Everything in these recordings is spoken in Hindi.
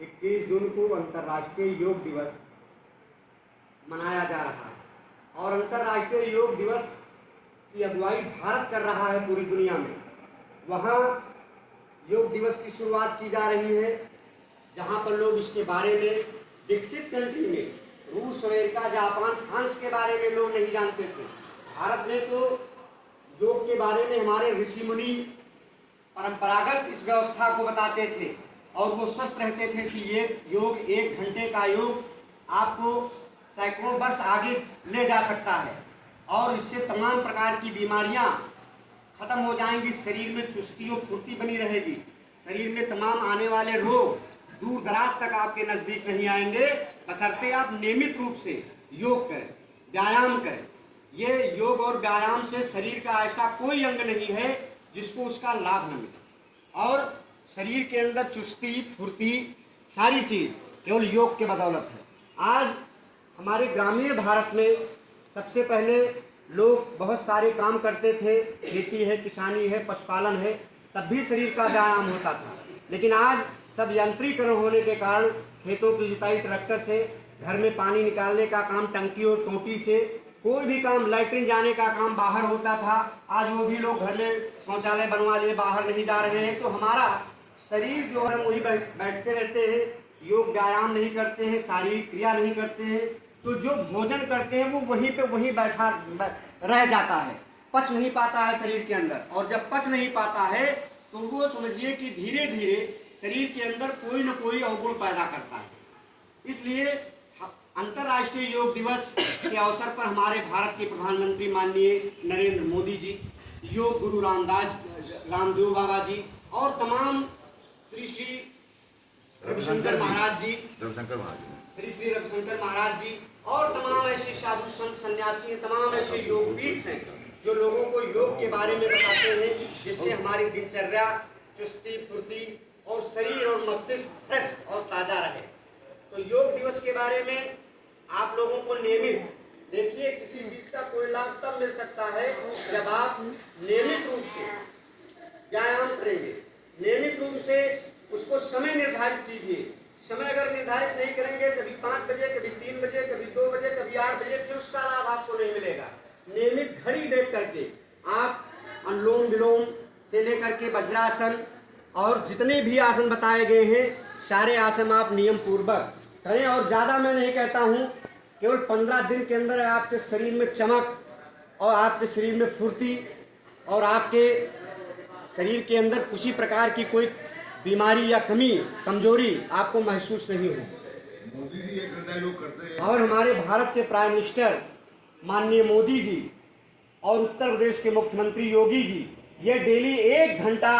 21 जून को अंतर्राष्ट्रीय योग दिवस मनाया जा रहा है और अंतर्राष्ट्रीय योग दिवस की अगुवाई भारत कर रहा है पूरी दुनिया में। वहाँ योग दिवस की शुरुआत की जा रही है जहाँ पर लोग इसके बारे में विकसित कंट्री में रूस, अमेरिका, जापान, फ्रांस के बारे में लोग नहीं जानते थे। भारत में तो योग के बारे में हमारे ऋषि मुनि परंपरागत इस व्यवस्था को बताते थे और वो स्वस्थ रहते थे कि ये योग 1 घंटे का योग आपको सैकड़ों वर्ष आगे ले जा सकता है और इससे तमाम प्रकार की बीमारियां खत्म हो जाएंगी। शरीर में चुस्ती और फुर्ती बनी रहेगी। शरीर में तमाम आने वाले रोग दूर दराज तक आपके नज़दीक नहीं आएंगे, बशर्ते आप नियमित रूप से योग करें, व्यायाम करें। ये योग और व्यायाम से शरीर का ऐसा कोई अंग नहीं है जिसको उसका लाभ न मिले और शरीर के अंदर चुस्ती, फुर्ती, सारी चीज़ केवल योग के बदौलत है। आज हमारे ग्रामीण भारत में सबसे पहले लोग बहुत सारे काम करते थे, खेती है, किसानी है, पशुपालन है, तब भी शरीर का व्यायाम होता था। लेकिन आज सब यांत्रिकरण होने के कारण खेतों की जुताई ट्रैक्टर से, घर में पानी निकालने का काम टंकी और टोटी से, कोई भी काम, लैट्रिन जाने का काम बाहर होता था, आज वो भी लोग घर में शौचालय बनवा लिए, बाहर नहीं जा रहे हैं। तो हमारा शरीर जो है वही बैठते रहते हैं, योग व्यायाम नहीं करते हैं, शारीरिक क्रिया नहीं करते हैं, तो जो भोजन करते हैं वो वहीं बैठा रह जाता है, पच नहीं पाता है शरीर के अंदर। और जब पच नहीं पाता है तो वो समझिए कि धीरे धीरे शरीर के अंदर कोई न कोई अवगुण पैदा करता है। इसलिए अंतर्राष्ट्रीय योग दिवस के अवसर पर हमारे भारत के प्रधानमंत्री माननीय नरेंद्र मोदी जी, योग गुरु रामदेव बाबा जी और तमाम श्री रविशंकर महाराज जी, श्री रविशंकर महाराज जी और तमाम ऐसे साधु संत सन्यासी, तमाम ऐसे योगपीठ हैं जो लोगों को योग के बारे में बताते हैं, जिससे हमारी दिनचर्या, चुस्ती, फुर्ती और शरीर और मस्तिष्क फ्रेश और ताज़ा रहे। तो योग दिवस के बारे में आप लोगों को नियमित देखिए, किसी चीज़ का कोई लाभ तब मिल सकता है जब आप नियमित रूप से व्यायाम करेंगे, नियमित रूप से उसको समय निर्धारित कीजिए। समय अगर निर्धारित नहीं करेंगे, कभी 5 बजे, कभी 3 बजे, कभी 2 बजे, कभी 8 बजे, फिर उसका लाभ आपको नहीं मिलेगा। नियमित घड़ी देख करके आप अनुलोम विलोम से लेकर के वज्रासन और जितने भी आसन बताए गए हैं, सारे आसन आप नियम पूर्वक करें। और ज़्यादा मैं नहीं कहता हूँ, केवल 15 दिन के अंदर आपके शरीर में चमक और आपके शरीर में फुर्ती और आपके शरीर के अंदर किसी प्रकार की कोई बीमारी या कमी, कमजोरी आपको महसूस नहीं होगी। मोदी जी 1 घंटा योग करते हैं और हमारे भारत के प्राइम मिनिस्टर माननीय मोदी जी और उत्तर प्रदेश के मुख्यमंत्री योगी जी, ये डेली 1 घंटा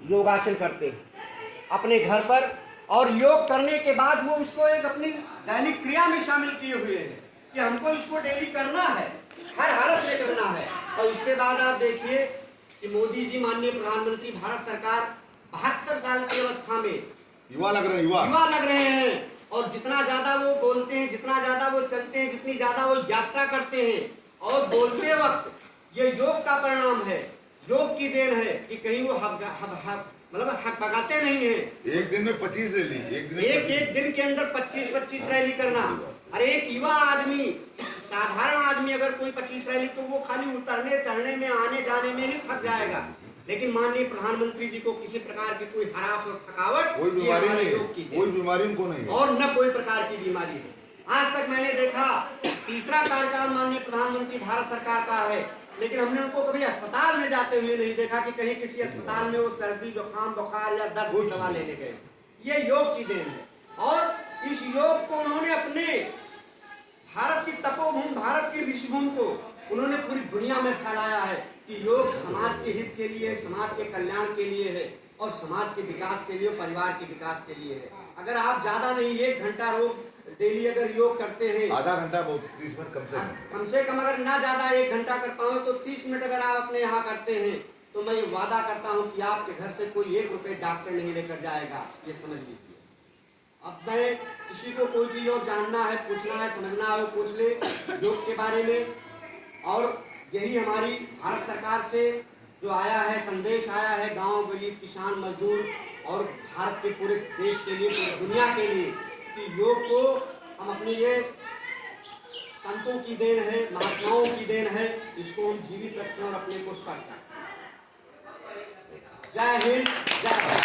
योगासन करते हैं अपने घर पर और योग करने के बाद वो उसको एक अपनी दैनिक क्रिया में शामिल किए हुए हैं कि हमको इसको डेली करना है, हर हालत में करना है। और इसके बाद आप देखिए कि मोदी जी माननीय प्रधानमंत्री, भारत सरकार 72 साल की अवस्था में युवा लग रहे हैं और जितना ज़्यादा वो बोलते हैं, जितना ज़्यादा वो चलते हैं, जितनी ज़्यादा वो यात्रा करते हैं और बोलते वक्त ये योग का परिणाम है, योग की देन है कि कहीं वो हक भगाते नहीं हैं। एक दिन में 25 रैली, एक दिन के अंदर 25 रैली करना। अरे एक युवा आदमी, साधारण आदमी अगर कोई 25 रैली, तो वो खाली उतरने चढ़ने में, आने जाने में ही थक जाएगा। लेकिन माननीय प्रधानमंत्री जी को किसी प्रकार की कोई हरास और थकावट, कोई बीमारी उनको नहीं है और न कोई प्रकार की बीमारी है। आज तक मैंने देखा 3रा कार्यकाल माननीय प्रधानमंत्री भारत सरकार का है, लेकिन हमने उनको कभी अस्पताल में जाते हुए नहीं देखा कि कहीं किसी अस्पताल में वो सर्दी, जुकाम, बुखार या दर्द की दवा लेने गए। ये योग की देन है और इस योग को उन्होंने अपने भारत की तपोभूमि, भारत की ऋषिभूमि को उन्होंने पूरी दुनिया में फैलाया है कि योग समाज के हित के लिए, समाज के कल्याण के लिए है और समाज के विकास के लिए, परिवार के विकास के लिए है। अगर आप ज़्यादा नहीं 1 घंटा रोज डेली अगर योग करते हैं, आधा घंटा, 30 मिनट कम से कम अगर ना ज़्यादा 1 घंटा कर पाओ तो 30 मिनट अगर आप अपने यहाँ करते हैं, तो मैं वादा करता हूँ कि आपके घर से कोई 1 रुपये डॉक्टर नहीं लेकर जाएगा। ये समझ लीजिए। अब मैं किसी को कोई चीज़ और जानना है, पूछना है, समझना है, वो पूछ ले योग के बारे में। और यही हमारी भारत सरकार से जो आया है, संदेश आया है, गांव, गरीब, किसान, मजदूर और भारत के पूरे देश के लिए, पूरी दुनिया के लिए कि योग को हम अपनी ये संतों की देन है, महात्माओं की देन है, इसको हम जीवित रखें और अपने को स्वस्थ रखें। जय हिंद, जय भारत।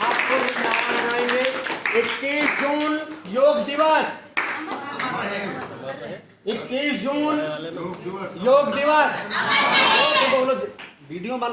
आपको इस नारा लगाएंगे 21 जून योग दिवस, 21 जून योग दिवस। बोलो, वीडियो बन